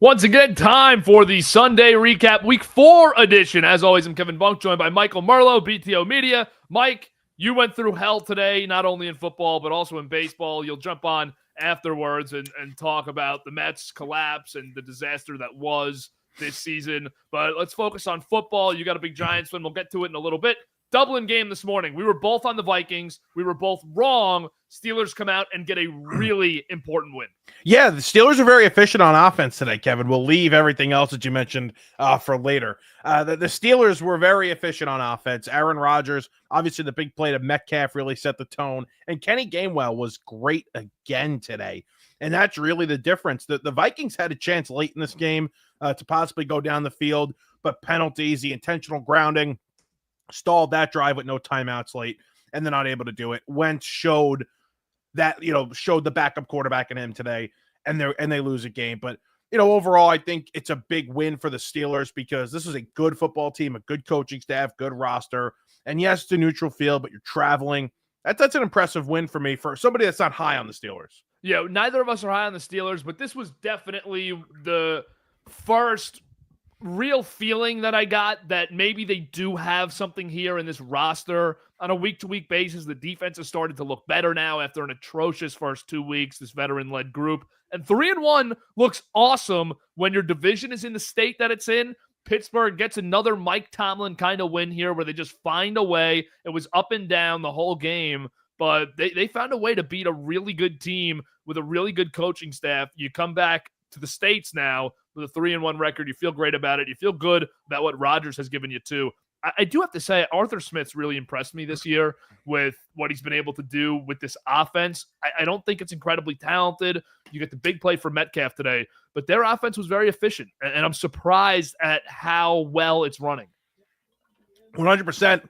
Once again, time for the Sunday Recap Week 4 edition. As always, I'm Kevin Bunk, joined by Michael Merlo, BTO Media. Mike, you went through hell today, not only in football, but also in baseball. You'll jump on afterwards and talk about the Mets collapse and the disaster that was this season. But let's focus on football. You got a big Giants win. We'll get to it in a little bit. Dublin game this morning. We were both on the Vikings. We were both wrong. Steelers come out and get a really important win. Yeah, the Steelers are very efficient on offense today, Kevin. We'll leave everything else that you mentioned for later. The Steelers were very efficient on offense. Aaron Rodgers, obviously the big play to Metcalf really set the tone. And Kenny Gainwell was great again today. And that's really the difference. The Vikings had a chance late in this game to possibly go down the field, but penalties, the intentional grounding, stalled that drive with no timeouts late, and they're not able to do it. Wentz showed that, showed the backup quarterback in him today, and they lose a game. But, overall, I think it's a big win for the Steelers because this is a good football team, a good coaching staff, good roster. And yes, it's a neutral field, but you're traveling. That's an impressive win for me, for somebody that's not high on the Steelers. Yeah, neither of us are high on the Steelers, but this was definitely the first real feeling that I got that maybe they do have something here in this roster on a week-to-week basis. The defense has started to look better now after an atrocious first 2 weeks, this veteran-led group. And 3-1 looks awesome when your division is in the state that it's in. Pittsburgh gets another Mike Tomlin kind of win here where they just find a way. It was up and down the whole game, but they found a way to beat a really good team with a really good coaching staff. You come back to the States now with a 3-1 record. You feel great about it. You feel good about what Rodgers has given you too. I do have to say, Arthur Smith's really impressed me this year with what he's been able to do with this offense. I don't think it's incredibly talented. You get the big play for Metcalf today, but their offense was very efficient, and I'm surprised at how well it's running. 100%.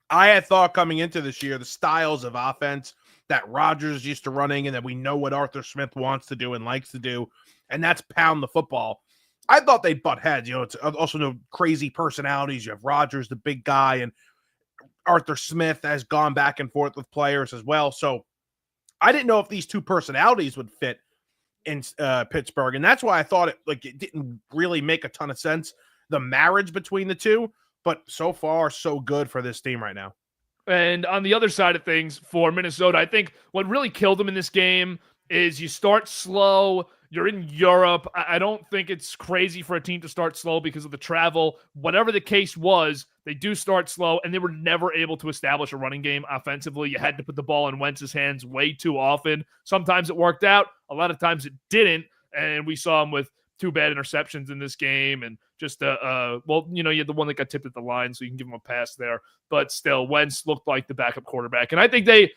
I had thought coming into this year, the styles of offense that Rodgers used to running and that we know what Arthur Smith wants to do and likes to do, and that's pound the football. I thought they'd butt heads. It's also no crazy personalities. You have Rodgers, the big guy, and Arthur Smith has gone back and forth with players as well. So I didn't know if these two personalities would fit in Pittsburgh, and that's why I thought it didn't really make a ton of sense, the marriage between the two. But so far, so good for this team right now. And on the other side of things for Minnesota, I think what really killed them in this game is you start slow. You're in Europe. I don't think it's crazy for a team to start slow because of the travel. Whatever the case was, they do start slow, and they were never able to establish a running game offensively. You had to put the ball in Wentz's hands way too often. Sometimes it worked out. A lot of times it didn't, and we saw him with 2 bad interceptions in this game, and just you had the one that got tipped at the line, so you can give him a pass there. But still, Wentz looked like the backup quarterback, and I think they,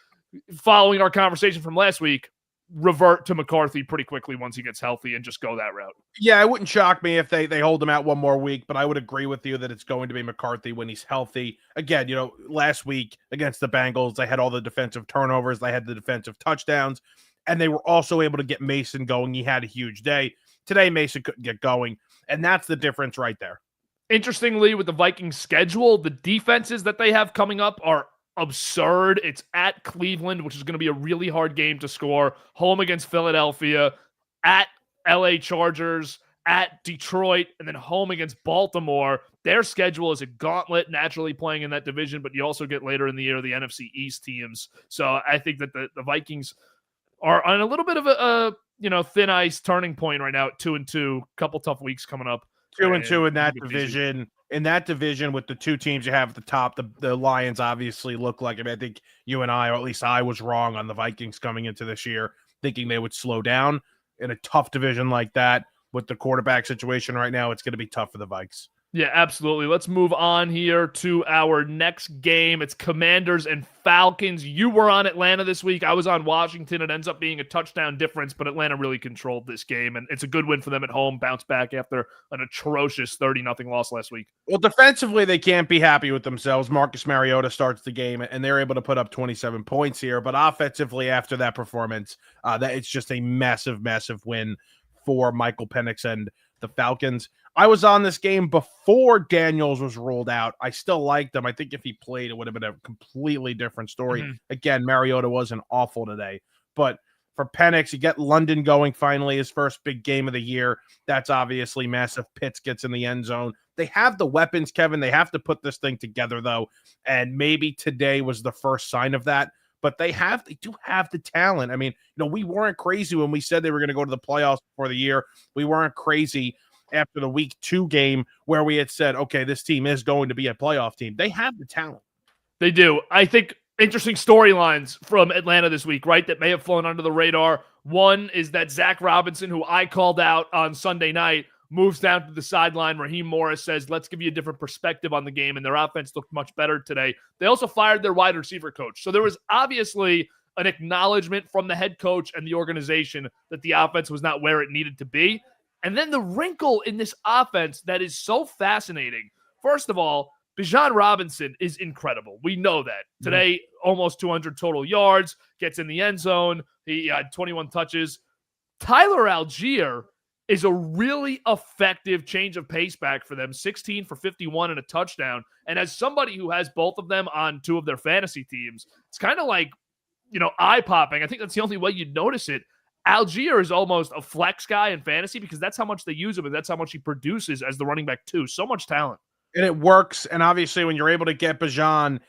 following our conversation from last week, revert to McCarthy pretty quickly once he gets healthy and just go that route. Yeah, it wouldn't shock me if they hold him out one more week, but I would agree with you that it's going to be McCarthy when he's healthy. Again, last week against the Bengals, they had all the defensive turnovers, they had the defensive touchdowns, and they were also able to get Mason going. He had a huge day. Today, Mason couldn't get going, and that's the difference right there. Interestingly, with the Vikings schedule, the defenses that they have coming up are absurd. It's at Cleveland, which is going to be a really hard game to score, home against Philadelphia, at LA Chargers, at Detroit, and then home against Baltimore. Their schedule is a gauntlet, naturally playing in that division, but you also get later in the year the NFC East teams. So I think that the Vikings are on a little bit of a thin ice turning point right now at 2-2. Couple tough weeks coming up. 2-2 in that division. In that division with the two teams you have at the top, the Lions obviously look like, I think you and I, or at least I, was wrong on the Vikings coming into this year, thinking they would slow down. In a tough division like that, with the quarterback situation right now, it's going to be tough for the Vikes. Yeah, absolutely. Let's move on here to our next game. It's Commanders and Falcons. You were on Atlanta this week. I was on Washington. It ends up being a touchdown difference, but Atlanta really controlled this game, and it's a good win for them at home. Bounce back after an atrocious 30-0 loss last week. Well, defensively, they can't be happy with themselves. Marcus Mariota starts the game, and they're able to put up 27 points here. But offensively, after that performance, that it's just a massive, massive win for Michael Penix and the Falcons. I was on this game before Daniels was ruled out. I still liked him. I think if he played, it would have been a completely different story. Again, Mariota wasn't awful today, but For Penix, you get London going finally, his first big game of the year. That's obviously massive. Pitts gets in the end zone. They have the weapons, Kevin. They have to put this thing together, though. And maybe today was the first sign of that. But they do have the talent. I mean, we weren't crazy when we said they were going to go to the playoffs before the year. We weren't crazy after the week 2 game where we had said, okay, this team is going to be a playoff team. They have the talent. They do. I think interesting storylines from Atlanta this week, right, that may have flown under the radar. One is that Zach Robinson, who I called out on Sunday night, moves down to the sideline. Raheem Morris says, let's give you a different perspective on the game, and their offense looked much better today. They also fired their wide receiver coach. So there was obviously an acknowledgement from the head coach and the organization that the offense was not where it needed to be. And then the wrinkle in this offense that is so fascinating, first of all, BIJAN Robinson is incredible. We know that. Today, almost 200 total yards, gets in the end zone. He had 21 touches. Tyler Algier is a really effective change of pace back for them, 16 for 51 and a touchdown. And as somebody who has both of them on 2 of their fantasy teams, it's kind of like, eye-popping. I think that's the only way you'd notice it. Algier is almost a flex guy in fantasy because that's how much they use him, and that's how much he produces as the running back too. So much talent. And it works. And obviously, when you're able to get BIJAN,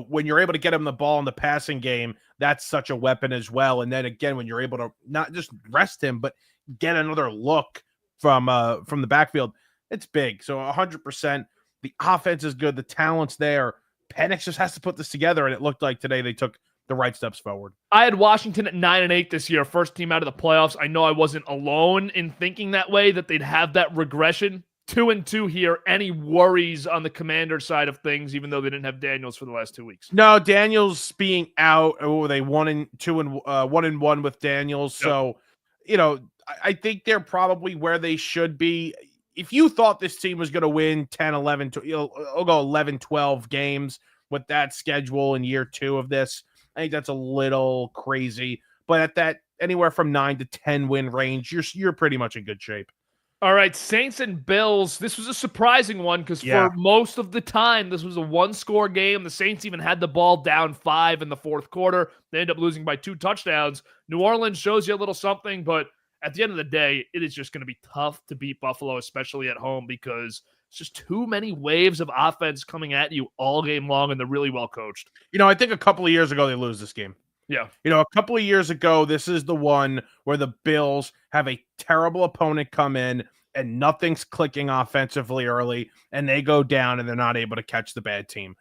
when you're able to get him the ball in the passing game, that's such a weapon as well. And then again, when you're able to not just rest him, but get another look from the backfield, it's big. So 100%. The offense is good. The talent's there. Penix just has to put this together. And it looked like today they took the right steps forward. I had Washington at 9-8 this year, first team out of the playoffs. I know I wasn't alone in thinking that way, that they'd have that regression. 2-2 here. Any worries on the Commander side of things, even though they didn't have Daniels for the last 2 weeks? No, Daniels being out. Oh, they 1-1 with Daniels. Yep. So, I think they're probably where they should be. If you thought this team was going to win 10, 11, I'll go 11, 12 games with that schedule in year 2 of this, I think that's a little crazy. But at that anywhere from 9 to 10 win range, you're pretty much in good shape. All right, Saints and Bills. This was a surprising one because for most of the time, this was a 1-score game. The Saints even had the ball down 5 in the fourth quarter. They end up losing by 2 touchdowns. New Orleans shows you a little something, but at the end of the day, it is just going to be tough to beat Buffalo, especially at home, because it's just too many waves of offense coming at you all game long, and they're really well coached. I think a couple of years ago, they lose this game. Yeah. A couple of years ago, this is the one where the Bills have a terrible opponent come in and nothing's clicking offensively early, and they go down and they're not able to catch the bad team.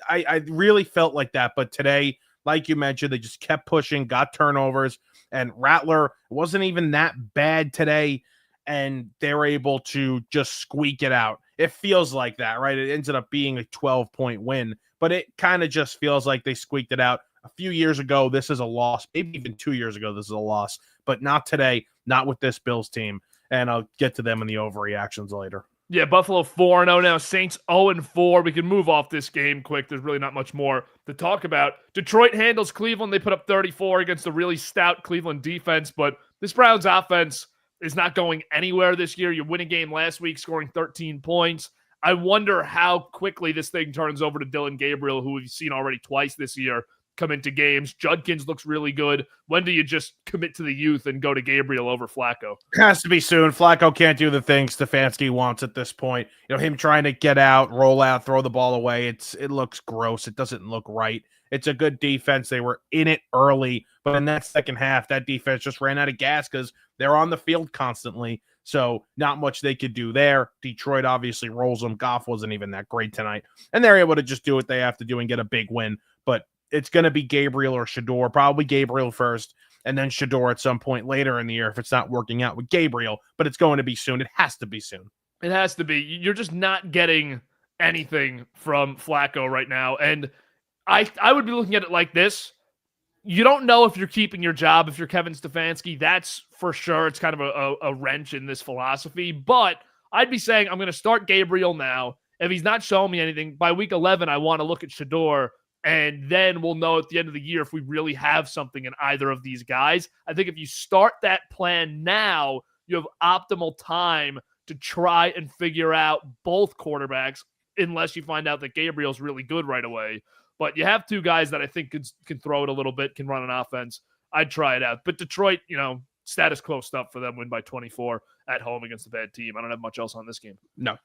I really felt like that, but today, like you mentioned, they just kept pushing, got turnovers, and Rattler wasn't even that bad today, and they were able to just squeak it out. It feels like that, right? It ended up being a 12-point win, but it kind of just feels like they squeaked it out. A few years ago, this is a loss. Maybe even 2 years ago, this is a loss, but not today, not with this Bills team. And I'll get to them in the overreactions later. Yeah, Buffalo 4-0 now. Saints 0-4. We can move off this game quick. There's really not much more to talk about. Detroit handles Cleveland. They put up 34 against a really stout Cleveland defense, but this Browns offense is not going anywhere this year. You win a game last week, scoring 13 points. I wonder how quickly this thing turns over to Dylan Gabriel, who we've seen already twice this year come into games. Judkins looks really good. When do you just commit to the youth and go to Gabriel over Flacco? Has to be soon. Flacco can't do the things Stefanski wants at this point. Him trying to get out, roll out, throw the ball away. It looks gross. It doesn't look right. It's a good defense. They were in it early, but in that second half, that defense just ran out of gas because they're on the field constantly. So not much they could do there. Detroit obviously rolls them. Goff wasn't even that great tonight. And they're able to just do what they have to do and get a big win. But it's going to be Gabriel or Shador, probably Gabriel first, and then Shador at some point later in the year if it's not working out with Gabriel. But it's going to be soon. It has to be soon. It has to be. You're just not getting anything from Flacco right now. And I would be looking at it like this. You don't know if you're keeping your job if you're Kevin Stefanski. That's for sure. It's kind of a wrench in this philosophy. But I'd be saying I'm going to start Gabriel now. If he's not showing me anything, by week 11, I want to look at Shador. And then we'll know at the end of the year if we really have something in either of these guys. I think if you start that plan now, you have optimal time to try and figure out both quarterbacks, unless you find out that Gabriel's really good right away. But you have two guys that I think can throw it a little bit, can run an offense. I'd try it out. But Detroit, status quo stuff for them, win by 24 at home against a bad team. I don't have much else on this game. No.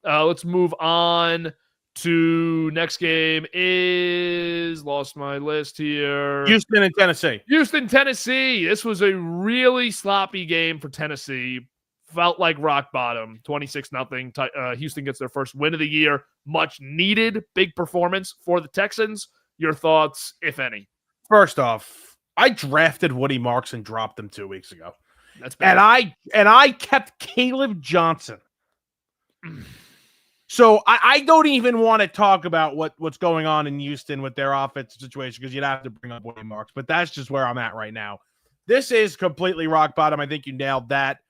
Let's move on to next game is, lost my list here. Houston and Tennessee. Houston, Tennessee. This was a really sloppy game for Tennessee. Felt like rock bottom, 26-0. Houston gets their first win of the year. Much needed, big performance for the Texans. Your thoughts, if any? First off, I drafted Woody Marks and dropped him 2 weeks ago. That's bad. And I kept Caleb Johnson. So I don't even want to talk about what's going on in Houston with their offensive situation because you'd have to bring up Woody Marks. But that's just where I'm at right now. This is completely rock bottom. I think you nailed that.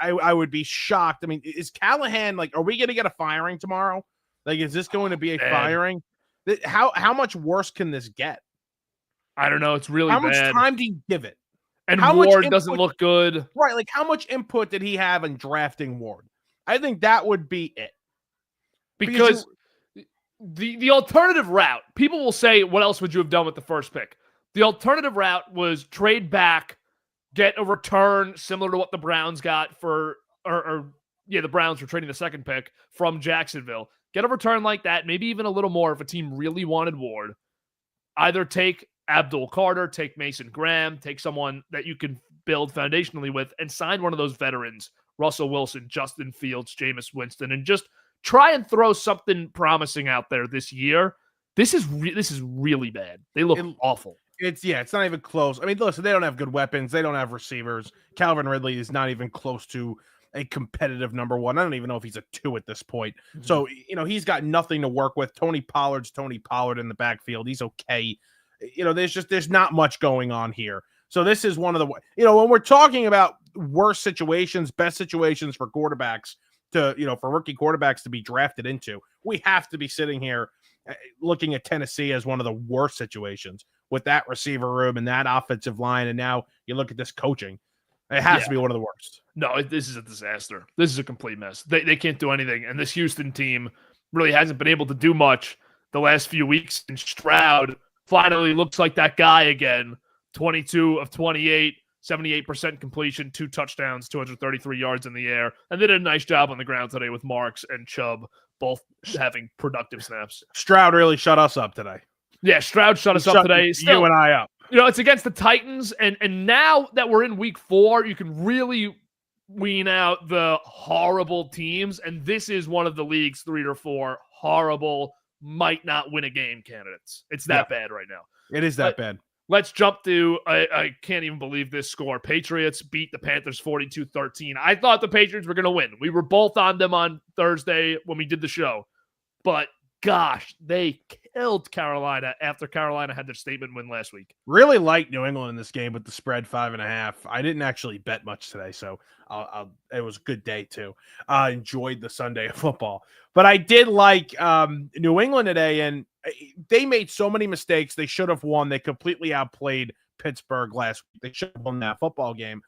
I would be shocked. I mean, is Callahan, like, are we going to get a firing tomorrow? Like, is this going to be a firing? How much worse can this get? I don't know. It's really bad. How much time do you give it? And Ward doesn't look good. Right. Like, how much input did he have in drafting Ward? I think that would be it. Because the alternative route, people will say, what else would you have done with the first pick? The alternative route was trade back, get a return similar to what the Browns got for, the Browns were trading the second pick from Jacksonville. Get a return like that, maybe even a little more if a team really wanted Ward. Either take Abdul Carter, take Mason Graham, take someone that you can build foundationally with, and sign one of those veterans, Russell Wilson, Justin Fields, Jameis Winston, and just try and throw something promising out there this year. This is really bad. They look awful. It's not even close. I mean, listen, they don't have good weapons. They don't have receivers. Calvin Ridley is not even close to a competitive number one. I don't even know if he's a 2 at this point. Mm-hmm. So, he's got nothing to work with. Tony Pollard in the backfield. He's okay. There's not much going on here. So this is one of the, when we're talking about worst situations, best situations for quarterbacks to, for rookie quarterbacks to be drafted into, we have to be sitting here looking at Tennessee as one of the worst situations with that receiver room and that offensive line. And now you look at this coaching. It has to be one of the worst. No, this is a disaster. This is a complete mess. They can't do anything. And this Houston team really hasn't been able to do much the last few weeks. And Stroud finally looks like that guy again. 22 of 28, 78% completion, 2 touchdowns, 233 yards in the air. And they did a nice job on the ground today with Marks and Chubb both having productive snaps. Stroud really shut us up today. Yeah, Stroud shut us up today. Still, you and I up. It's against the Titans, and now that we're in week 4, you can really wean out the horrible teams, and this is one of the league's 3 or 4 horrible, might not win a game candidates. It's that bad right now. It is that bad. Let's jump to, I can't even believe this score. Patriots beat the Panthers 42-13. I thought the Patriots were going to win. We were both on them on Thursday when we did the show. But, gosh, they killed Carolina after Carolina had their statement win last week. Really liked New England in this game with the spread 5.5. I didn't actually bet much today, so it was a good day, too. Enjoyed the Sunday of football. But I did like New England today, and they made so many mistakes. They should have won. They completely outplayed Pittsburgh last week. They should have won that football game.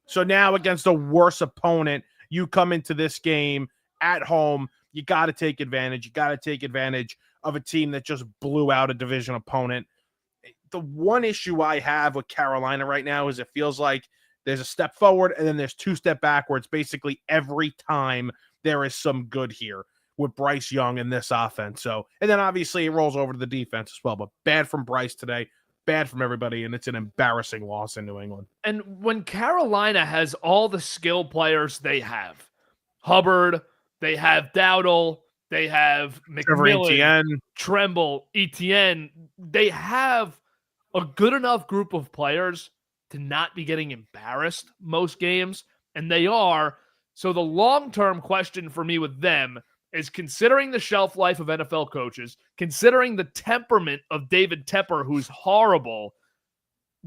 So now against a worse opponent, you come into this game at home. You got to take advantage. You got to take advantage of a team that just blew out a division opponent. The one issue I have with Carolina right now is it feels like there's a step forward and then there's 2 step backwards basically every time there is some good here with Bryce Young in this offense. So, and then obviously it rolls over to the defense as well, but bad from Bryce today, bad from everybody, and it's an embarrassing loss in New England. And when Carolina has all the skill players they have, Hubbard, they have Dowdle, they have McMillan, Tremble, Etienne, they have a good enough group of players to not be getting embarrassed most games, and they are. So the long-term question for me with them is, considering the shelf life of NFL coaches, considering the temperament of David Tepper, who's horrible,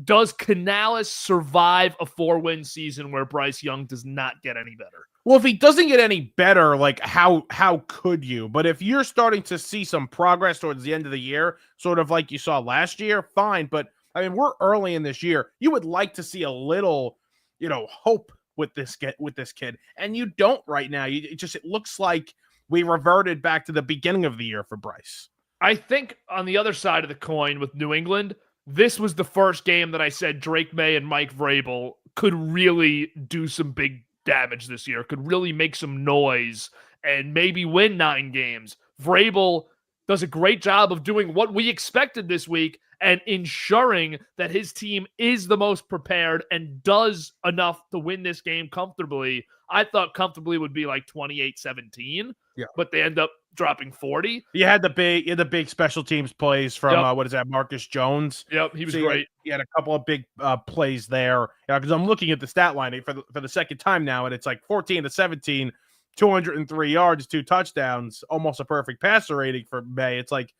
does Canales survive a 4-win season where Bryce Young does not get any better? Well, if he doesn't get any better, like how could you? But if you're starting to see some progress towards the end of the year, sort of like you saw last year, fine. But I mean, we're early in this year. You would like to see a little, hope with this kid, and you don't right now. It looks like we reverted back to the beginning of the year for Bryce. I think on the other side of the coin with New England, this was the first game that I said Drake May and Mike Vrabel could really do some big damage this year, could really make some noise and maybe win 9 games. Vrabel does a great job of doing what we expected this week and ensuring that his team is the most prepared and does enough to win this game comfortably. I thought comfortably would be like 28-17, but they end up dropping 40. You had the big special teams plays from what is that, Marcus Jones? Yep, he was So great. He had a couple of big plays there. Because I'm looking at the stat line for the second time now, and it's like 14-17, 203 yards, 2 touchdowns, almost a perfect passer rating for May. It's like,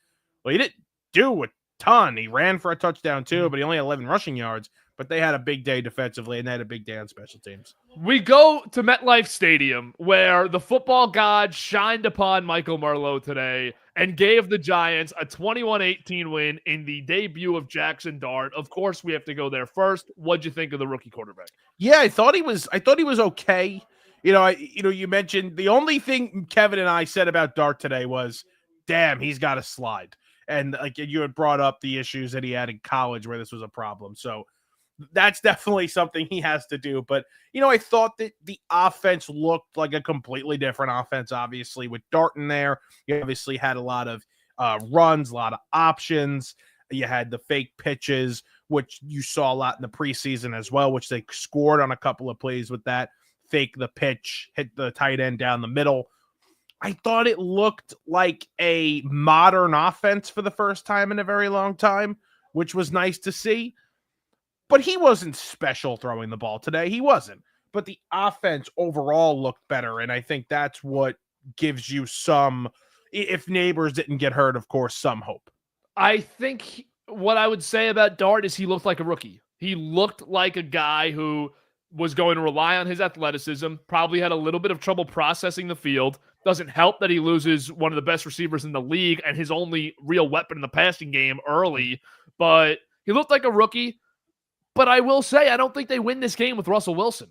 well, he didn't do a ton. He ran for a touchdown too, but he only had 11 rushing yards. But they had a big day defensively, and they had a big day on special teams. We go to MetLife Stadium, where the football god shined upon Michael Merlo today and gave the Giants a 21-18 win in the debut of Jackson Dart. Of course, we have to go there first. What'd you think of the rookie quarterback? Yeah, I thought he was okay. You mentioned the only thing Kevin and I said about Dart today was, damn, he's got a slide. And like you had brought up the issues that he had in college where this was a problem. So that's definitely something he has to do. But, I thought that the offense looked like a completely different offense, obviously, with Dart in there. You obviously had a lot of runs, a lot of options. You had the fake pitches, which you saw a lot in the preseason as well, which they scored on a couple of plays with that. Fake the pitch, hit the tight end down the middle. I thought it looked like a modern offense for the first time in a very long time, which was nice to see. But he wasn't special throwing the ball today. He wasn't. But the offense overall looked better, and I think that's what gives you some, if Neighbors didn't get hurt, of course, some hope. I think what I would say about Dart is he looked like a rookie. He looked like a guy who was going to rely on his athleticism, probably had a little bit of trouble processing the field. Doesn't help that he loses one of the best receivers in the league and his only real weapon in the passing game early, but he looked like a rookie. But I will say, I don't think they win this game with Russell Wilson.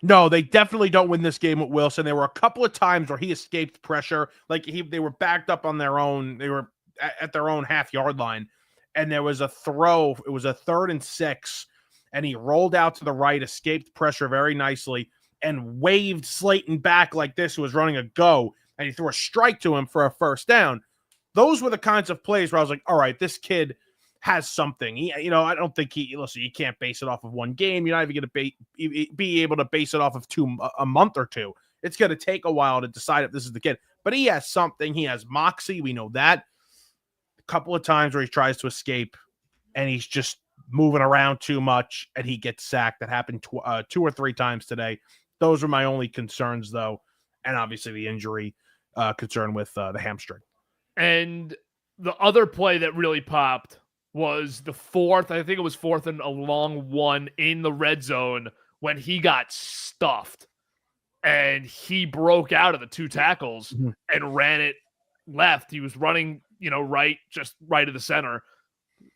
No, they definitely don't win this game with Wilson. There were a couple of times where he escaped pressure. Like they were backed up on their own. They were at their own half-yard line. And there was a throw. It was a 3rd and 6. And he rolled out to the right, escaped pressure very nicely, and waved Slayton back like this, who was running a go. And he threw a strike to him for a first down. Those were the kinds of plays where I was like, all right, this kid has something. I don't think listen, you can't base it off of one game. You're not even going to be able to base it off of a month or two. It's going to take a while to decide if this is the kid. But he has something. He has moxie. We know that. A couple of times where he tries to escape, and he's just moving around too much, and he gets sacked. That happened 2 or 3 times today. Those were my only concerns, though. And obviously the injury concern with the hamstring. And the other play that really popped was the 4th, I think it was 4th and a long one in the red zone when he got stuffed and he broke out of the 2 tackles and ran it left. He was running, right, just right of the center,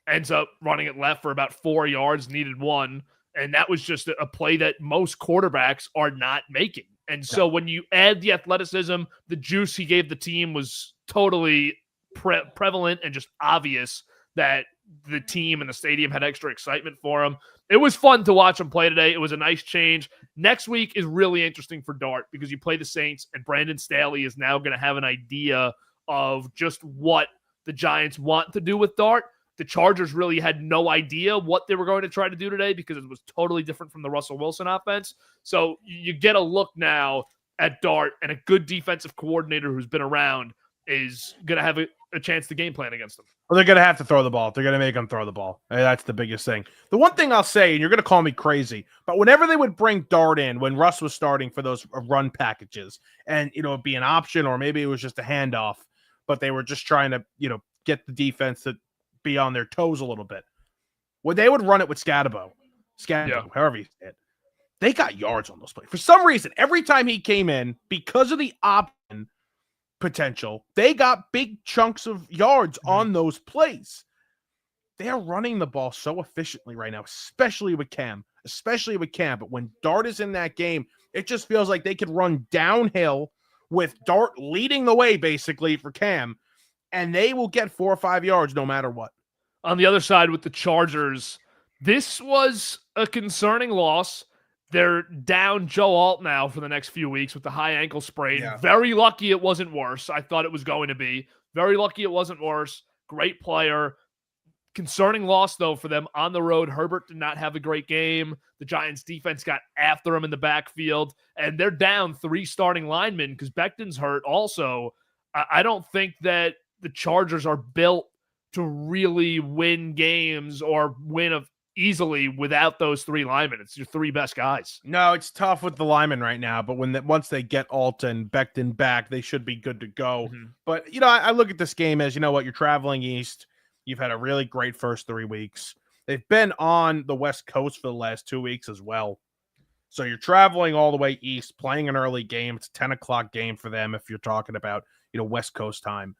ends up running it left for about 4 yards, needed 1. And that was just a play that most quarterbacks are not making. And so when you add the athleticism, the juice he gave the team was totally prevalent and just obvious that the team and the stadium had extra excitement for him. It was fun to watch him play today. It was a nice change. Next week is really interesting for Dart because you play the Saints, and Brandon Staley is now going to have an idea of just what the Giants want to do with Dart. The Chargers really had no idea what they were going to try to do today because it was totally different from the Russell Wilson offense. So you get a look now at Dart, and a good defensive coordinator who's been around is going to have a chance to game plan against them. Well, they're going to have to throw the ball. They're going to make them throw the ball. That's the biggest thing. The one thing I'll say, and you're going to call me crazy, but whenever they would bring Dart in, when Russ was starting for those run packages, and, it'd be an option, or maybe it was just a handoff, but they were just trying to, get the defense to be on their toes a little bit. When they would run it with Scatabo, however you say it, they got yards on those plays. For some reason, every time he came in, because of the option potential, they got big chunks of yards on those plays. They are running the ball so efficiently right now, especially with Cam. But when Dart is in that game, it just feels like they could run downhill with Dart leading the way, basically, for Cam, and they will get 4 or 5 yards no matter what. On the other side with the Chargers, this was a concerning loss. They're down Joe Alt now for the next few weeks with the high ankle sprain. Yeah. Very lucky it wasn't worse. I thought it was going to be. Very lucky it wasn't worse. Great player. Concerning loss, though, for them on the road. Herbert did not have a great game. The Giants' defense got after him in the backfield, and they're down 3 starting linemen because Becton's hurt also. I don't think that the Chargers are built to really win games or win easily without those 3 linemen. It's your 3 best guys. No, it's tough with the linemen right now, but once they get Alt and Becton back, they should be good to go. Mm-hmm. But, I look at this game as, you're traveling east. You've had a really great first 3 weeks. They've been on the West Coast for the last 2 weeks as well. So you're traveling all the way east, playing an early game. It's a 10 o'clock game for them if you're talking about, West Coast time.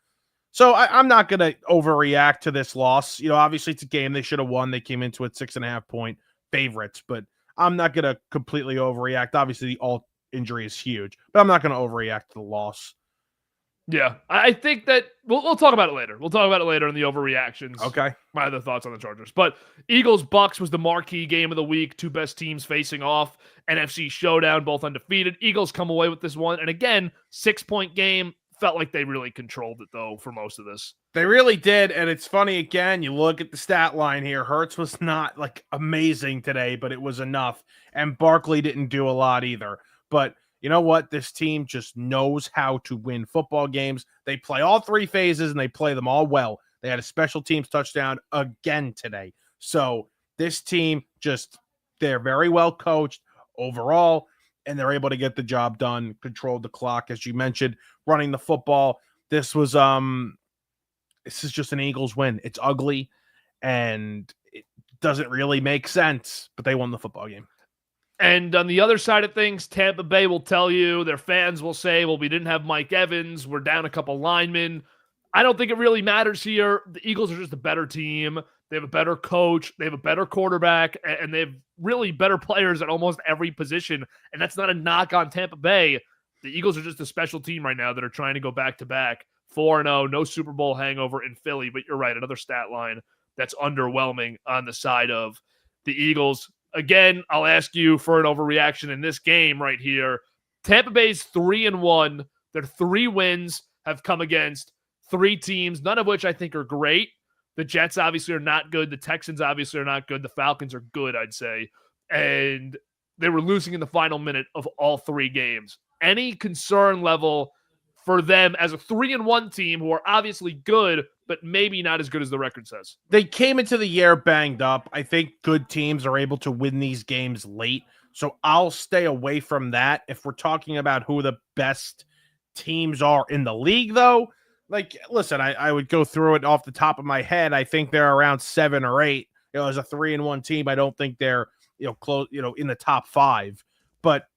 So I'm not going to overreact to this loss. Obviously it's a game they should have won. They came into it 6.5-point favorites, but I'm not going to completely overreact. Obviously the Alt injury is huge, but I'm not going to overreact to the loss. Yeah, I think that we'll talk about it later. We'll talk about it later in the overreactions. Okay. My other thoughts on the Chargers. But Eagles-Bucks was the marquee game of the week. 2 best teams facing off. NFC showdown, both undefeated. Eagles come away with this one. And again, 6-point game. Felt like they really controlled it, though, for most of this. They really did. And it's funny, again, you look at the stat line here. Hurts was not, amazing today, but it was enough. And Barkley didn't do a lot either. But you know what? This team just knows how to win football games. They play all 3 phases, and they play them all well. They had a special teams touchdown again today. So this team they're very well coached overall, and they're able to get the job done, control the clock, as you mentioned, running the football. This is just an Eagles win. It's ugly, and it doesn't really make sense, but they won the football game. And on the other side of things, Tampa Bay will tell you, their fans will say, well, we didn't have Mike Evans. We're down a couple linemen. I don't think it really matters here. The Eagles are just a better team. They have a better coach. They have a better quarterback. And they have really better players at almost every position. And that's not a knock on Tampa Bay. The Eagles are just a special team right now that are trying to go back-to-back. 4-0, no Super Bowl hangover in Philly. But you're right, another stat line that's underwhelming on the side of the Eagles. Again, I'll ask you for an overreaction in this game right here. Tampa Bay's 3-1. Their 3 wins have come against 3 teams, none of which I think are great. The Jets obviously are not good. The Texans obviously are not good. The Falcons are good, I'd say. And they were losing in the final minute of all 3 games. Any concern level for them as a 3-1 team who are obviously good, but maybe not as good as the record says? They came into the year banged up. I think good teams are able to win these games late. So I'll stay away from that. If we're talking about who the best teams are in the league, though, listen, I would go through it off the top of my head. I think they're around 7 or 8. As a 3-1 team, I don't think they're, close, in the top 5. But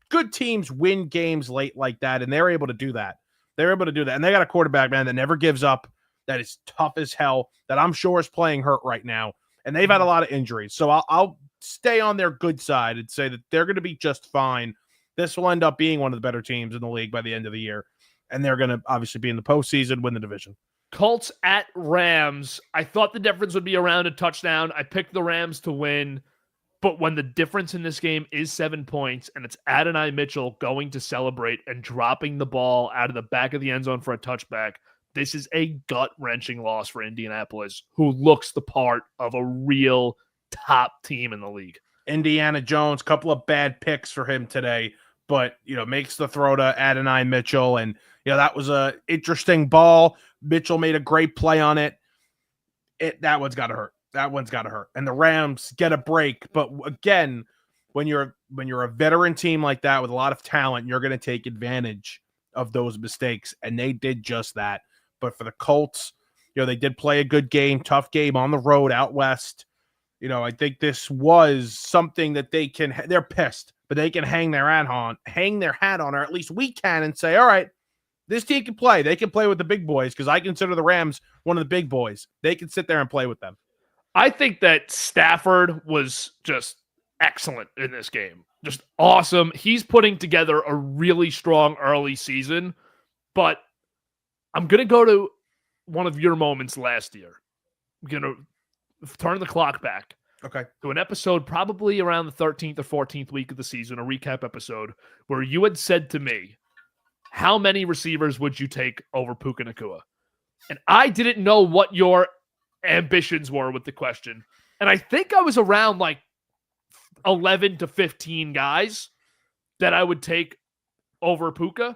good teams win games late like that, and they're able to do that. They're able to do that. And they got a quarterback, man, that never gives up, that is tough as hell, that I'm sure is playing hurt right now. And they've had a lot of injuries. So I'll stay on their good side and say that they're going to be just fine. This will end up being one of the better teams in the league by the end of the year. And they're going to obviously be in the postseason, win the division. Colts at Rams. I thought the difference would be around a touchdown. I picked the Rams to win. But when the difference in this game is 7 points and it's Adonai Mitchell going to celebrate and dropping the ball out of the back of the end zone for a touchback, this is a gut-wrenching loss for Indianapolis, who looks the part of a real top team in the league. Indiana Jones, couple of bad picks for him today, but, makes the throw to Adonai Mitchell. And, that was a interesting ball. Mitchell made a great play on it. That one's got to hurt. That one's got to hurt. And the Rams get a break. But again, when you're a veteran team like that with a lot of talent, you're going to take advantage of those mistakes. And they did just that. But for the Colts, they did play a good game, tough game on the road out west. I think this was something that they're pissed, but they can hang their hat on, or at least we can, and say, all right, this team can play. They can play with the big boys, because I consider the Rams one of the big boys. They can sit there and play with them. I think that Stafford was just excellent in this game. Just awesome. He's putting together a really strong early season, but I'm going to go to one of your moments last year. I'm going to turn the clock back Okay. to an episode probably around the 13th or 14th week of the season, a recap episode, where you had said to me, how many receivers would you take over Puka Nacua? And I didn't know what your ambitions were with the question. And I think I was around like 11 to 15 guys that I would take over Puka.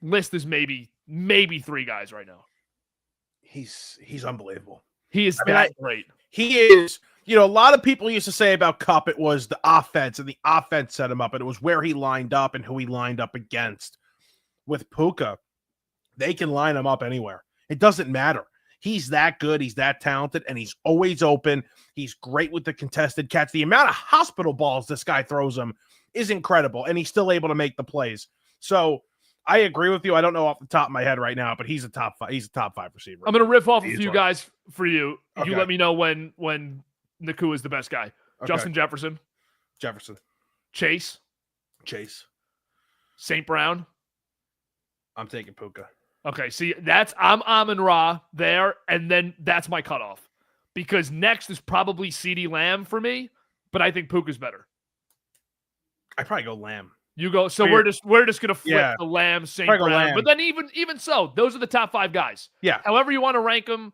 List is maybe 3 guys right now. He's unbelievable. He is great. He is, a lot of people used to say about Kupp, it was the offense, and the offense set him up, and it was where he lined up and who he lined up against. With Puka, they can line him up anywhere. It doesn't matter. He's that good. He's that talented, and he's always open. He's great with the contested catch. The amount of hospital balls this guy throws him is incredible, and he's still able to make the plays. So I agree with you. I don't know off the top of my head right now, but he's a top 5. He's a top 5 receiver. I'm going to riff off a few guys for you. Okay. You let me know when Nacua is the best guy. Okay. Justin Jefferson. Chase. St. Brown. I'm taking Puka. Okay, see, I'm Amon-Ra there, and then that's my cutoff. Because next is probably CeeDee Lamb for me, but I think Puka's better. I'd probably go Lamb. You go, so we're just gonna flip the Lamb, St. Brown. Lamb. But then even so, those are the top 5 guys. Yeah. However you want to rank them,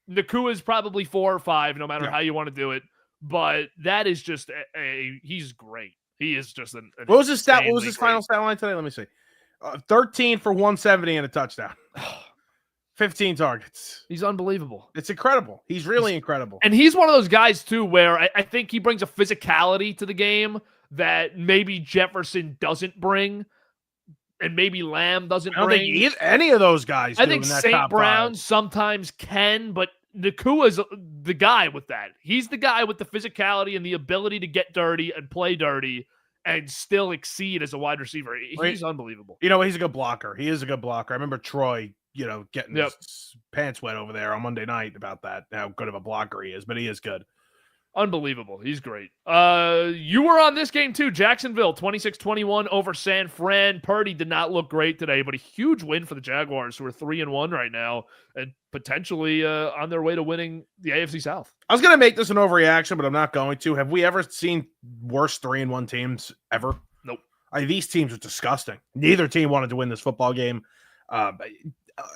Nacua is probably 4 or 5, no matter how you want to do it. But that is just he's great. He is just an what was his stat? What was his great. Final stat line today? Let me see. 13 for 170 and a touchdown. 15 targets. He's unbelievable. It's incredible. He's really incredible. And he's one of those guys, too, where I think he brings a physicality to the game that maybe Jefferson doesn't bring, and maybe Lamb doesn't bring. I don't think any of those guys do. I think St. Brown sometimes can, but Nakua's the guy with that. He's the guy with the physicality and the ability to get dirty and play dirty and still exceed as a wide receiver. He's unbelievable. He's a good blocker. He is a good blocker. I remember Troy, getting his pants wet over there on Monday night about that, how good of a blocker he is, but he is good. Unbelievable. He's great. You were on this game too. Jacksonville, 26-21 over San Fran. Purdy did not look great today, but a huge win for the Jaguars, who are 3-1 right now and potentially on their way to winning the AFC South. I was going to make this an overreaction, but I'm not going to. Have we ever seen worse 3-1 teams ever? Nope. These teams are disgusting. Neither team wanted to win this football game. Am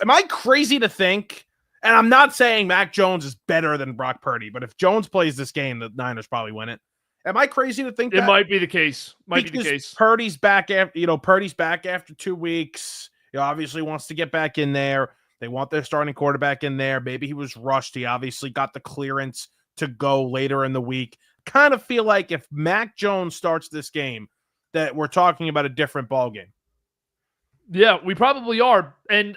I crazy to think? And I'm not saying Mac Jones is better than Brock Purdy, but if Jones plays this game, the Niners probably win it. Am I crazy to think that? It might be the case. Might be the case. Purdy's back after, Purdy's back after 2 weeks. He obviously wants to get back in there. They want their starting quarterback in there. Maybe he was rushed. He obviously got the clearance to go later in the week. Kind of feel like if Mac Jones starts this game, that we're talking about a different ball game. Yeah, we probably are. And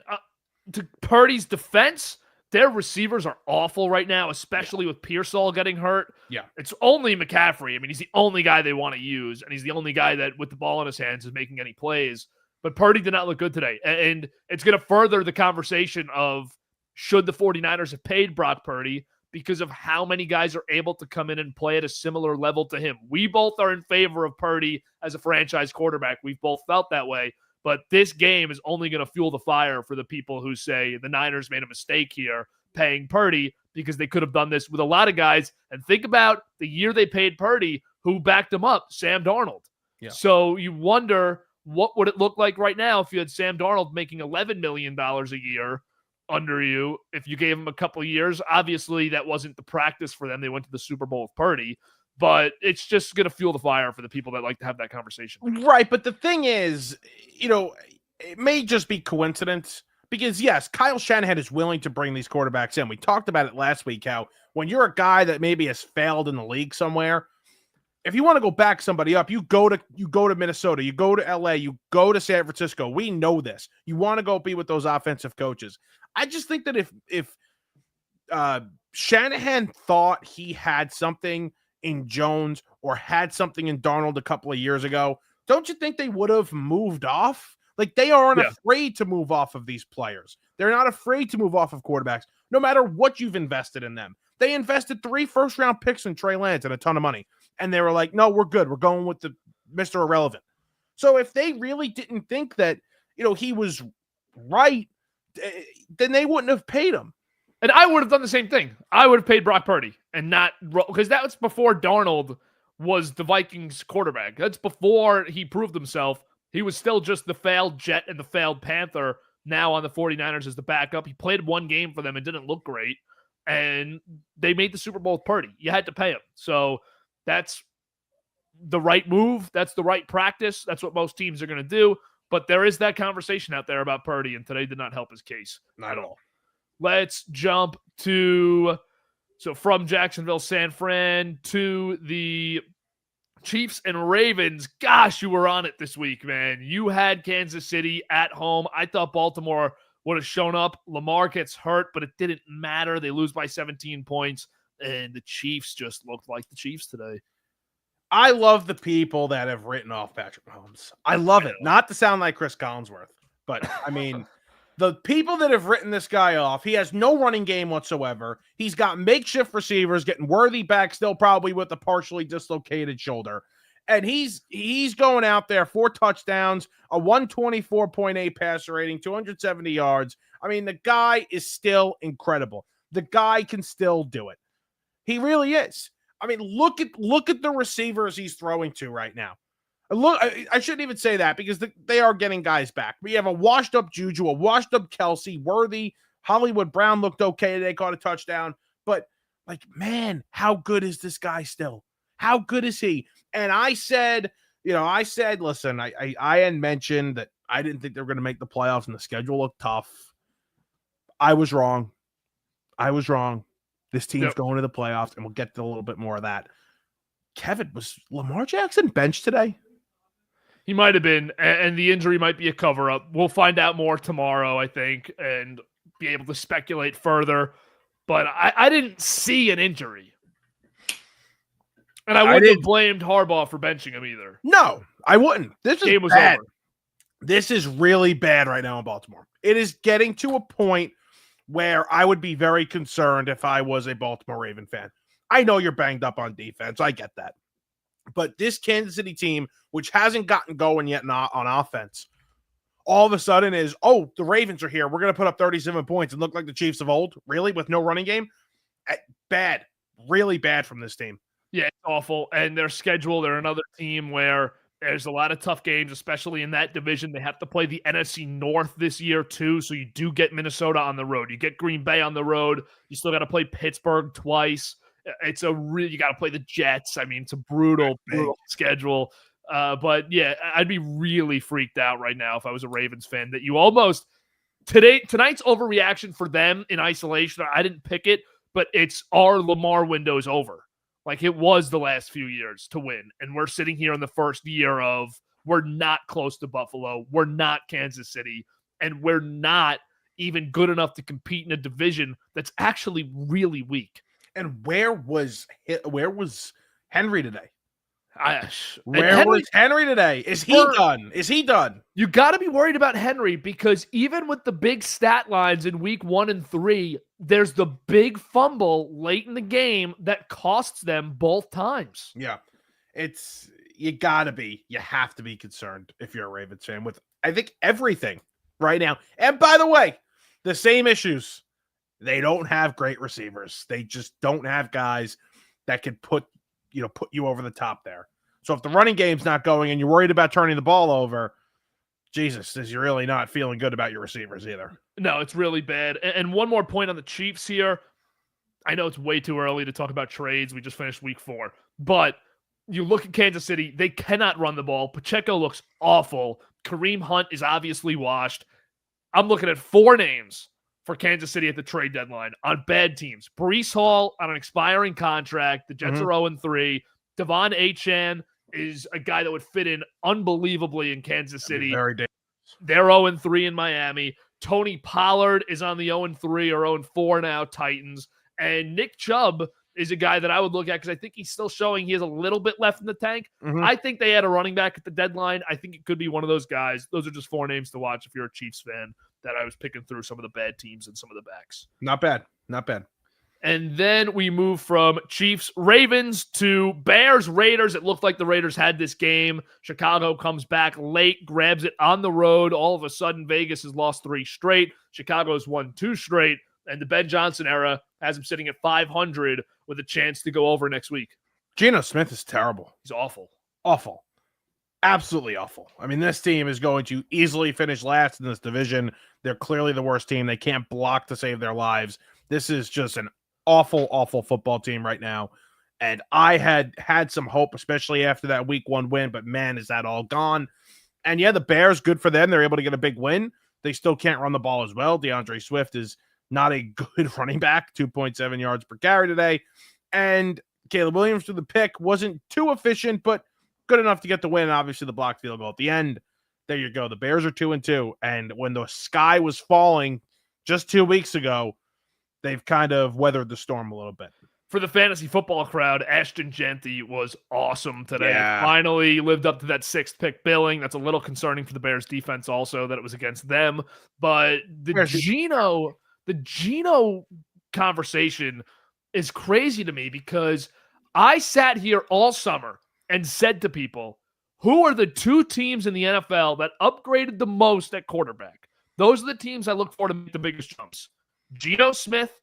to Purdy's defense, their receivers are awful right now, especially with Pearsall getting hurt. Yeah. It's only McCaffrey. I mean, he's the only guy they want to use, and he's the only guy that, with the ball in his hands, is making any plays. But Purdy did not look good today. And it's going to further the conversation of should the 49ers have paid Brock Purdy because of how many guys are able to come in and play at a similar level to him. We both are in favor of Purdy as a franchise quarterback. We've both felt that way. But this game is only going to fuel the fire for the people who say the Niners made a mistake here paying Purdy, because they could have done this with a lot of guys. And think about the year they paid Purdy, who backed him up, Sam Darnold. Yeah. So you wonder, what would it look like right now if you had Sam Darnold making $11 million a year under you if you gave him a couple of years? Obviously, that wasn't the practice for them. They went to the Super Bowl with Purdy. But it's just going to fuel the fire for the people that like to have that conversation. Right, but the thing is, it may just be coincidence because, yes, Kyle Shanahan is willing to bring these quarterbacks in. We talked about it last week, how when you're a guy that maybe has failed in the league somewhere, if you want to go back somebody up, you go to Minnesota, you go to LA, you go to San Francisco. We know this. You want to go be with those offensive coaches. I just think that if Shanahan thought he had something in Jones or had something in Darnold a couple of years ago, don't you think they would have moved off? Like, they aren't afraid to move off of these players. They're not afraid to move off of quarterbacks, no matter what you've invested in them. They invested 3 first-round picks in Trey Lance and a ton of money. And they were like, no, we're good. We're going with the Mr. Irrelevant. So if they really didn't think that, he was right, then they wouldn't have paid him. And I would have done the same thing. I would have paid Brock Purdy and not because that was before Darnold was the Vikings quarterback. That's before he proved himself. He was still just the failed Jet and the failed Panther now on the 49ers as the backup. He played one game for them and didn't look great. And they made the Super Bowl with Purdy. You had to pay him. So that's the right move. That's the right practice. That's what most teams are going to do. But there is that conversation out there about Purdy, and today did not help his case. Not at all. Let's jump to, so from Jacksonville, San Fran to the Chiefs and Ravens. Gosh, you were on it this week, man. You had Kansas City at home. I thought Baltimore would have shown up. Lamar gets hurt, but it didn't matter. They lose by 17 points, and the Chiefs just looked like the Chiefs today. I love the people that have written off Patrick Mahomes. I love it. Not to sound like Chris Collinsworth, but I mean... The people that have written this guy off, he has no running game whatsoever. He's got makeshift receivers, getting Worthy back still probably with a partially dislocated shoulder. And he's going out there, 4 touchdowns, a 124.8 passer rating, 270 yards. I mean, the guy is still incredible. The guy can still do it. He really is. I mean, look at the receivers he's throwing to right now. Look, I shouldn't even say that because they are getting guys back. We have a washed-up Juju, a washed-up Kelsey, Worthy, Hollywood Brown looked okay. They caught a touchdown. But, like, man, how good is this guy still? How good is he? And I said, listen, I had mentioned that I didn't think they were going to make the playoffs and the schedule looked tough. I was wrong. This team's going to the playoffs, and we'll get to a little bit more of that. Kevin, was Lamar Jackson benched today? He might have been, and the injury might be a cover-up. We'll find out more tomorrow, I think, and be able to speculate further. But I didn't see an injury. And I wouldn't have blamed Harbaugh for benching him either. No, I wouldn't. This game was bad. over. This is really bad right now in Baltimore. It is getting to a point where I would be very concerned if I was a Baltimore Raven fan. I know you're banged up on defense. I get that. But this Kansas City team, which hasn't gotten going yet on offense, all of a sudden is, oh, the Ravens are here. We're going to put up 37 points and look like the Chiefs of old. Really? With no running game? Bad. Really bad from this team. Yeah, it's awful. And their schedule, they're another team where there's a lot of tough games, especially in that division. They have to play the NFC North this year, too. So you do get Minnesota on the road. You get Green Bay on the road. You still got to play Pittsburgh twice. It's you got to play the Jets. I mean, it's a brutal schedule. But yeah, I'd be really freaked out right now if I was a Ravens fan that you almost tonight's overreaction for them in isolation. I didn't pick it, but it's our Lamar window's over. Like it was the last few years to win. And we're sitting here in the first year of we're not close to Buffalo. We're not Kansas City. And we're not even good enough to compete in a division that's actually really weak. And where was Henry today? Where was Henry today? Is he done? Is he done? You got to be worried about Henry because even with the big stat lines in week 1 and 3, there's the big fumble late in the game that costs them both times. Yeah, you have to be concerned if you're a Ravens fan with, I think, everything right now. And by the way, the same issues. They don't have great receivers. They just don't have guys that can put you over the top there. So if the running game's not going and you're worried about turning the ball over, Jesus, you're really not feeling good about your receivers either. No, it's really bad. And one more point on the Chiefs here. I know it's way too early to talk about trades. We just finished week 4. But you look at Kansas City, they cannot run the ball. Pacheco looks awful. Kareem Hunt is obviously washed. I'm looking at 4 names for Kansas City at the trade deadline on bad teams. Breece Hall on an expiring contract. The Jets are 0-3. Devon Achane is a guy that would fit in unbelievably in Kansas City. Very dangerous. They're 0-3 in Miami. Tony Pollard is on the 0-3 or 0-4 now, Titans. And Nick Chubb is a guy that I would look at because I think he's still showing he has a little bit left in the tank. I think they had a running back at the deadline. I think it could be one of those guys. Those are just 4 names to watch if you're a Chiefs fan that I was picking through some of the bad teams and some of the backs. Not bad. Not bad. And then we move from Chiefs, Ravens to Bears, Raiders. It looked like the Raiders had this game. Chicago comes back late, grabs it on the road. All of a sudden, Vegas has lost 3 straight. Chicago's won 2 straight. And the Ben Johnson era has him sitting at 500 with a chance to go over next week. Geno Smith is terrible. He's awful. Awful. Absolutely awful. I mean, this team is going to easily finish last in this division. They're clearly the worst team. They can't block to save their lives. This is just an awful, awful football team right now. And I had some hope, especially after that week 1 win, but man, is that all gone. And yeah, the Bears, good for them. They're able to get a big win. They still can't run the ball as well. DeAndre Swift is not a good running back, 2.7 yards per carry today. And Caleb Williams to the pick wasn't too efficient, but good enough to get the win. And obviously the blocked field goal at the end. There you go. The Bears are 2-2. And when the sky was falling just 2 weeks ago, they've kind of weathered the storm a little bit. For the fantasy football crowd, ASHTON JEANTY was awesome today. Yeah. Finally lived up to that 6th pick billing. That's a little concerning for the Bears defense also that it was against them. But the Geno conversation is crazy to me because I sat here all summer and said to people, who are the 2 teams in the NFL that upgraded the most at quarterback? Those are the teams I look for to make the biggest jumps. Geno Smith,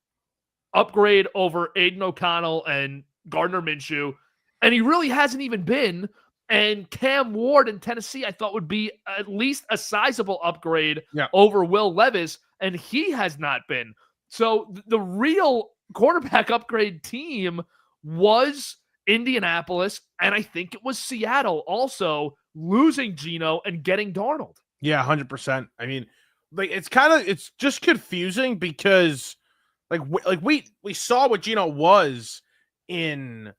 upgrade over Aiden O'Connell and Gardner Minshew, and he really hasn't even been. And Cam Ward in Tennessee, I thought would be at least a sizable upgrade over Will Levis, and he has not been. So the real quarterback upgrade team was Indianapolis, and I think it was Seattle also losing Geno and getting Darnold. Yeah, 100%. I mean, like it's just confusing because like we saw what Geno was in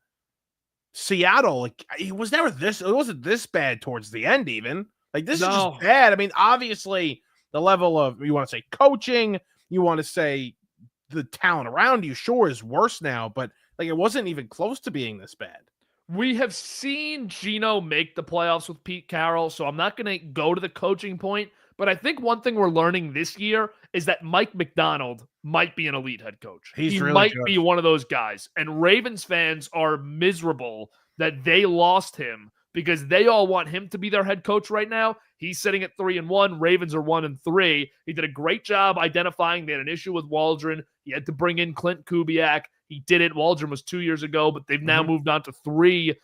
Seattle. Like it wasn't this bad towards the end even. Like this is just bad. I mean, obviously the level of, you want to say coaching, you want to say the talent around you, sure, is worse now, but like it wasn't even close to being this bad. We have seen Geno make the playoffs with Pete Carroll, so I'm not going to go to the coaching point, but I think one thing we're learning this year is that Mike McDonald might be an elite head coach. He really might be one of those guys. And Ravens fans are miserable that they lost him because they all want him to be their head coach right now. He's sitting at 3-1. Ravens are 1-3. He did a great job identifying they had an issue with Waldron. He had to bring in Clint Kubiak. He did it. Waldron was 2 years ago, but they've now moved on to 3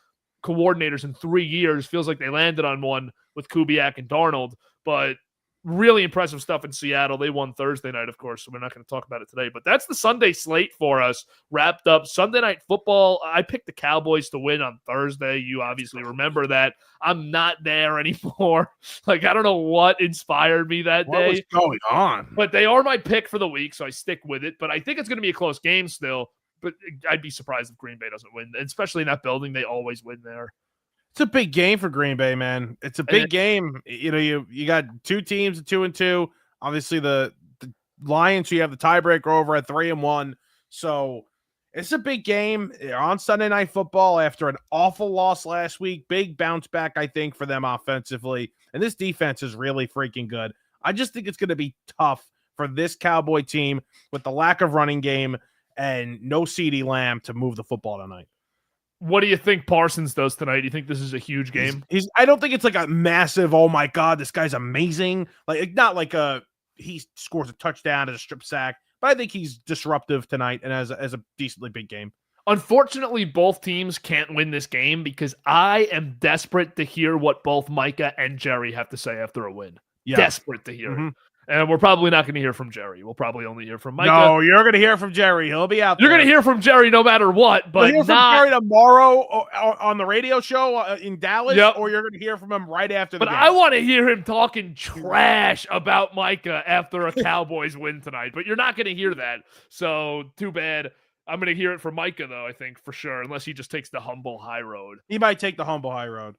coordinators in 3 years. Feels like they landed on one with Kubiak and Darnold, but really impressive stuff in Seattle. They won Thursday night, of course, so we're not going to talk about it today. But that's the Sunday slate for us wrapped up. Sunday Night Football, I picked the Cowboys to win on Thursday. You obviously remember that. I'm not there anymore. Like, I don't know what inspired me that day. What was going on? But they are my pick for the week, so I stick with it. But I think it's going to be a close game still. But I'd be surprised if Green Bay doesn't win. Especially in that building, they always win there. It's a big game for Green Bay, man. It's a big game. You know, you got 2 teams at 2-2. Obviously, the Lions, you have the tiebreaker over at 3-1. So it's a big game. They're on Sunday Night Football after an awful loss last week. Big bounce back, I think, for them offensively. And this defense is really freaking good. I just think it's going to be tough for this Cowboy team with the lack of running game and no CeeDee Lamb to move the football tonight. What do you think Parsons does tonight? Do you think this is a huge game? I don't think it's like a massive, oh my God, this guy's amazing. Like not like he scores a touchdown as a strip sack, but I think he's disruptive tonight and as a decently big game. Unfortunately, both teams can't win this game because I am desperate to hear what both Micah and Jerry have to say after a win. Yeah. Desperate to hear it. And we're probably not going to hear from Jerry. We'll probably only hear from Micah. No, you're going to hear from Jerry. He'll be out there. You're going to hear from Jerry no matter what. But you'll hear from Jerry tomorrow on the radio show in Dallas, or you're going to hear from him right after the game. I want to hear him talking trash about Micah after a Cowboys win tonight. But you're not going to hear that. So too bad. I'm going to hear it from Micah, though, I think, for sure, unless he just takes the humble high road. He might take the humble high road.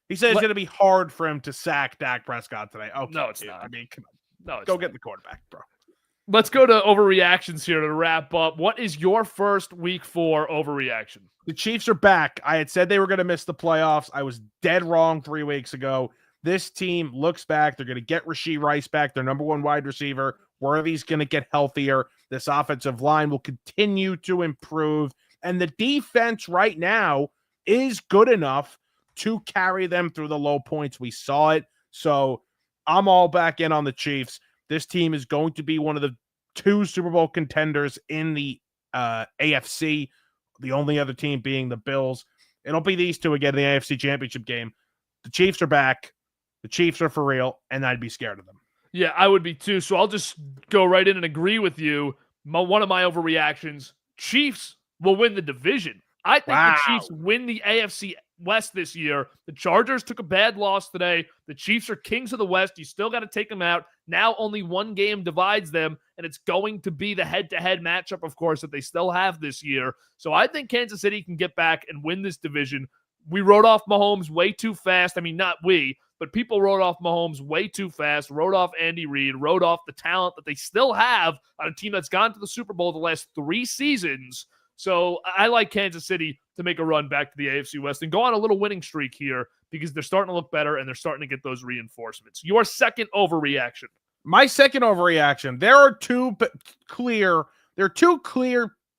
He said it's going to be hard for him to sack Dak Prescott today. Okay, no, it's not. I mean, come on. No, go get the quarterback, bro. Let's go to overreactions here to wrap up. What is your first week 4 overreaction? The Chiefs are back. I had said they were going to miss the playoffs. I was dead wrong 3 weeks ago. This team looks back. They're going to get Rashee Rice back, their number 1 wide receiver. Worthy's going to get healthier. This offensive line will continue to improve. And the defense right now is good enough to carry them through the low points. We saw it. So I'm all back in on the Chiefs. This team is going to be one of the 2 Super Bowl contenders in the AFC, the only other team being the Bills. It'll be these two again in the AFC Championship game. The Chiefs are back. The Chiefs are for real, and I'd be scared of them. Yeah, I would be too. So I'll just go right in and agree with you. One of my overreactions, Chiefs will win the division. I think the Chiefs win the AFC West this year. The Chargers took a bad loss today. The Chiefs are kings of the West. You still got to take them out. Now only one game divides them, and it's going to be the head-to-head matchup, of course, that they still have this year. So I think Kansas City can get back and win this division. We wrote off Mahomes way too fast. I mean, not we, but people wrote off Mahomes way too fast, wrote off Andy Reid, wrote off the talent that they still have on a team that's gone to the Super Bowl the last 3 seasons. So I like Kansas City to make a run back to the AFC West and go on a little winning streak here because they're starting to look better and they're starting to get those reinforcements. Your second overreaction. My second overreaction. There are two clear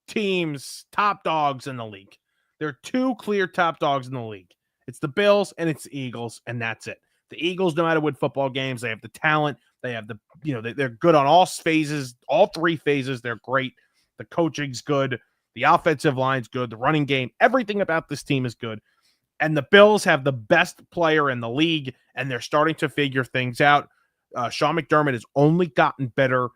teams, top dogs in the league. There are 2 clear top dogs in the league. It's the Bills and it's the Eagles, and that's it. The Eagles know how to win football games. They have the talent. They have the, they're good on all phases, all 3 phases. They're great. The coaching's good. The offensive line's good. The running game, everything about this team is good. And the Bills have the best player in the league, and they're starting to figure things out. Sean McDermott has only gotten better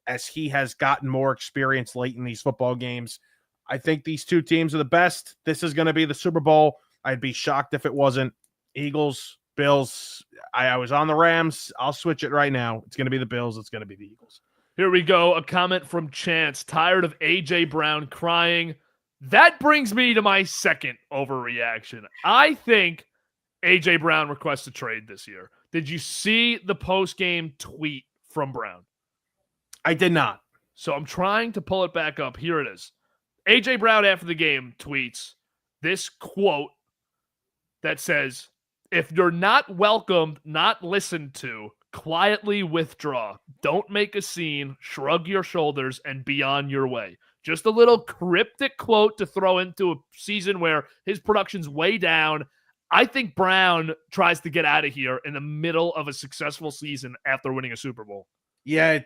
as he has gotten more experience late in these football games. I think these 2 teams are the best. This is going to be the Super Bowl. I'd be shocked if it wasn't. Eagles, Bills. I was on the Rams. I'll switch it right now. It's going to be the Bills. It's going to be the Eagles. Here we go. A comment from Chance. Tired of A.J. Brown crying. That brings me to my second overreaction. I think A.J. Brown requests a trade this year. Did you see the post-game tweet from Brown? I did not. So I'm trying to pull it back up. Here it is. A.J. Brown after the game tweets this quote that says, "If you're not welcomed, not listened to, quietly withdraw. Don't make a scene, shrug your shoulders, and be on your way." Just a little cryptic quote to throw into a season where his production's way down. I think Brown tries to get out of here in the middle of a successful season after winning a Super Bowl. Yeah,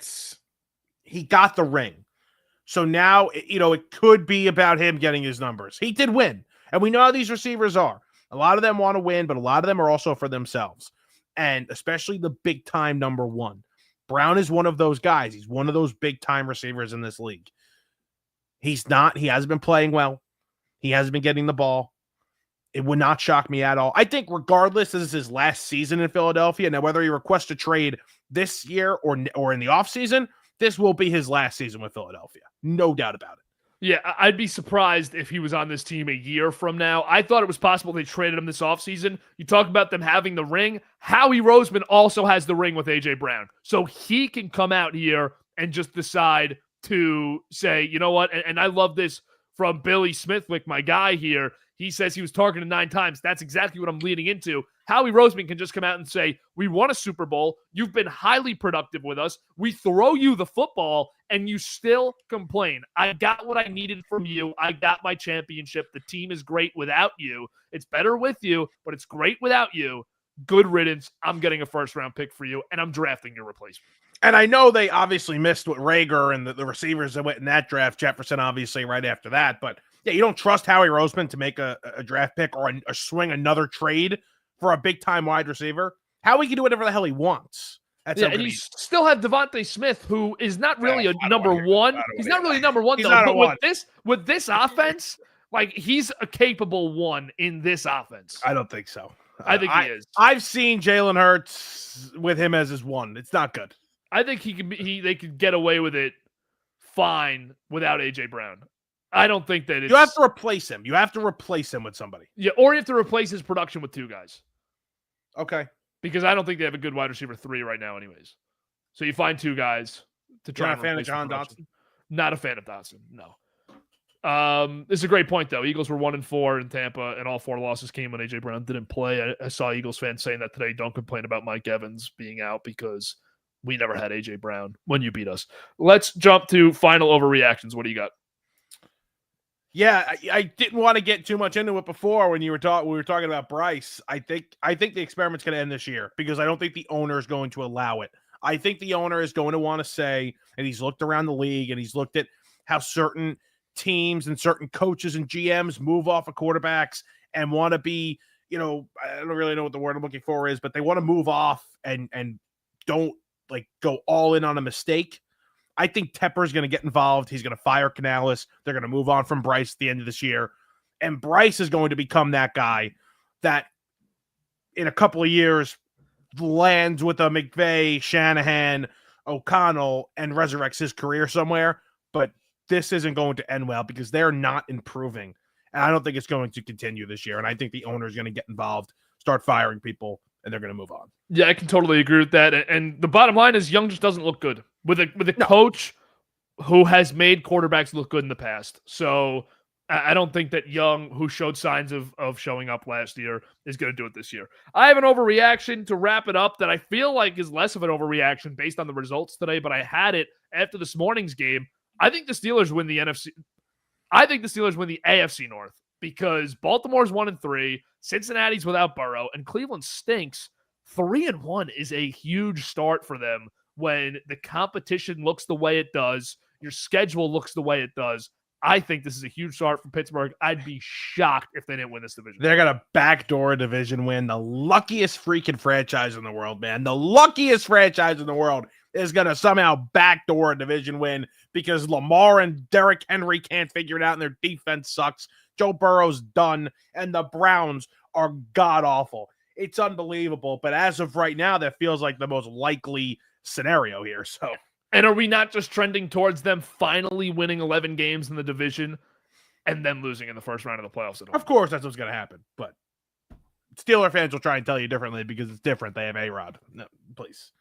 he got the ring. So now, it could be about him getting his numbers. He did win. And we know how these receivers are. A lot of them want to win, but a lot of them are also for themselves. And especially the big-time number 1. Brown is one of those guys. He's one of those big-time receivers in this league. He hasn't been playing well. He hasn't been getting the ball. It would not shock me at all. I think regardless, this is his last season in Philadelphia. Now, whether he requests a trade this year or in the offseason, this will be his last season with Philadelphia. No doubt about it. Yeah, I'd be surprised if he was on this team a year from now. I thought it was possible they traded him this offseason. You talk about them having the ring. Howie Roseman also has the ring with A.J. Brown. So he can come out here and just decide to say, you know what, and I love this from Billy Smithwick, my guy here. He says he was targeted 9 times. That's exactly what I'm leading into. Howie Roseman can just come out and say, we won a Super Bowl. You've been highly productive with us. We throw you the football, and you still complain. I got what I needed from you. I got my championship. The team is great without you. It's better with you, but it's great without you. Good riddance. I'm getting a first-round pick for you, and I'm drafting your replacement. And I know they obviously missed with Rager and the receivers that went in that draft. Jefferson, obviously, right after that. But, yeah, you don't trust Howie Roseman to make a draft pick or swing another trade for a big-time wide receiver. Howie can do whatever the hell he wants. And you still have Devontae Smith, who is not really a number 1. He's not really number 1, though. But with this offense, like, he's a capable 1 in this offense. I don't think so. I think he is. I've seen Jalen Hurts with him as his 1. It's not good. I think they could get away with it fine without A.J. Brown. I don't think that it's... You have to replace him. You have to replace him with somebody. Yeah, or you have to replace his production with 2 guys. Okay. Because I don't think they have a good wide receiver 3 right now anyways. So you find 2 guys to try and replace. You're not a fan of John Dotson? Not a fan of Dotson, no. This is a great point, though. Eagles were 1-4 in Tampa, and all 4 losses came when A.J. Brown didn't play. I saw Eagles fans saying that today. Don't complain about Mike Evans being out because we never had A.J. Brown when you beat us. Let's jump to final overreactions. What do you got? Yeah, I didn't want to get too much into it before when we were talking about Bryce. I think the experiment's going to end this year because I don't think the owner is going to allow it. I think the owner is going to want to say, and he's looked around the league and he's looked at how certain teams and certain coaches and GMs move off of quarterbacks and want to be, I don't really know what the word I'm looking for is, but they want to move off and don't like go all in on a mistake. I think Tepper's going to get involved. He's going to fire Canales. They're going to move on from Bryce at the end of this year. And Bryce is going to become that guy that in a couple of years lands with a McVay, Shanahan, O'Connell, and resurrects his career somewhere. But this isn't going to end well because they're not improving. And I don't think it's going to continue this year. And I think the owner is going to get involved, start firing people, and they're going to move on. Yeah, I can totally agree with that. And the bottom line is Young just doesn't look good with a coach who has made quarterbacks look good in the past. So I don't think that Young, who showed signs of showing up last year, is going to do it this year. I have an overreaction to wrap it up that I feel like is less of an overreaction based on the results today, but I had it after this morning's game. I think the Steelers win the NFC. I think the Steelers win the AFC North because Baltimore's 1-3, Cincinnati's without Burrow, and Cleveland stinks. 3-1 is a huge start for them when the competition looks the way it does, your schedule looks the way it does. I think this is a huge start for Pittsburgh. I'd be shocked if they didn't win this division. They're going to backdoor a division win. The luckiest freaking franchise in the world, man. The luckiest franchise in the world is going to somehow backdoor a division win because Lamar and Derrick Henry can't figure it out and their defense sucks. Joe Burrow's done, and the Browns are god-awful. It's unbelievable, but as of right now, that feels like the most likely scenario here. So, and are we not just trending towards them finally winning 11 games in the division and then losing in the first round of the playoffs at home? Of course, that's what's going to happen, but Steeler fans will try and tell you differently because it's different. They have A-Rod. No, please.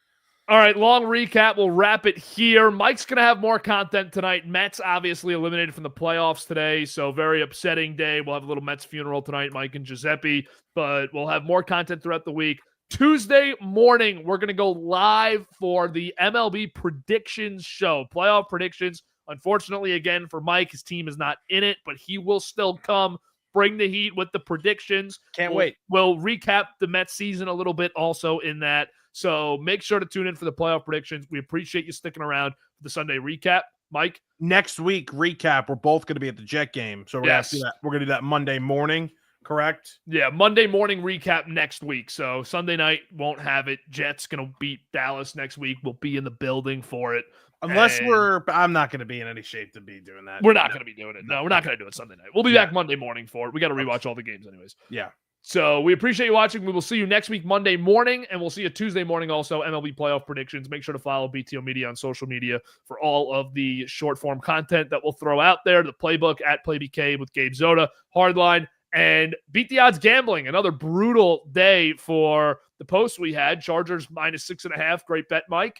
All right, long recap. We'll wrap it here. Mike's going to have more content tonight. Mets obviously eliminated from the playoffs today, so very upsetting day. We'll have a little Mets funeral tonight, Mike and Giuseppe, but we'll have more content throughout the week. Tuesday morning, we're going to go live for the MLB predictions show, playoff predictions. Unfortunately, again, for Mike, his team is not in it, but he will still come, bring the heat with the predictions. Can't wait. We'll recap the Mets season a little bit also in that. So make sure to tune in for the playoff predictions. We appreciate you sticking around for the Sunday recap. Mike? Next week, recap, we're both going to be at the Jet game. So we're going to do that. We're going to do that Monday morning, correct? Yeah, Monday morning recap next week. So Sunday night won't have it. Jets going to beat Dallas next week. We'll be in the building for it. Unless I'm not going to be in any shape to be doing that. We're not going to be doing it. No, we're not going to do it Sunday night. We'll be back Monday morning for it. We got to rewatch all the games anyways. Yeah. So we appreciate you watching. We will see you next week, Monday morning, and we'll see you Tuesday morning also, MLB playoff predictions. Make sure to follow BTO Media on social media for all of the short-form content that we'll throw out there. The playbook at PlayBK with Gabe Zoda, Hardline, and Beat the Odds Gambling. Another brutal day for the posts we had. Chargers -6.5. Great bet, Mike.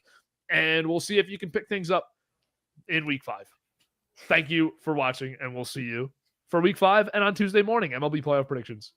And we'll see if you can pick things up in Week 5. Thank you for watching, and we'll see you for Week 5 and on Tuesday morning, MLB playoff predictions.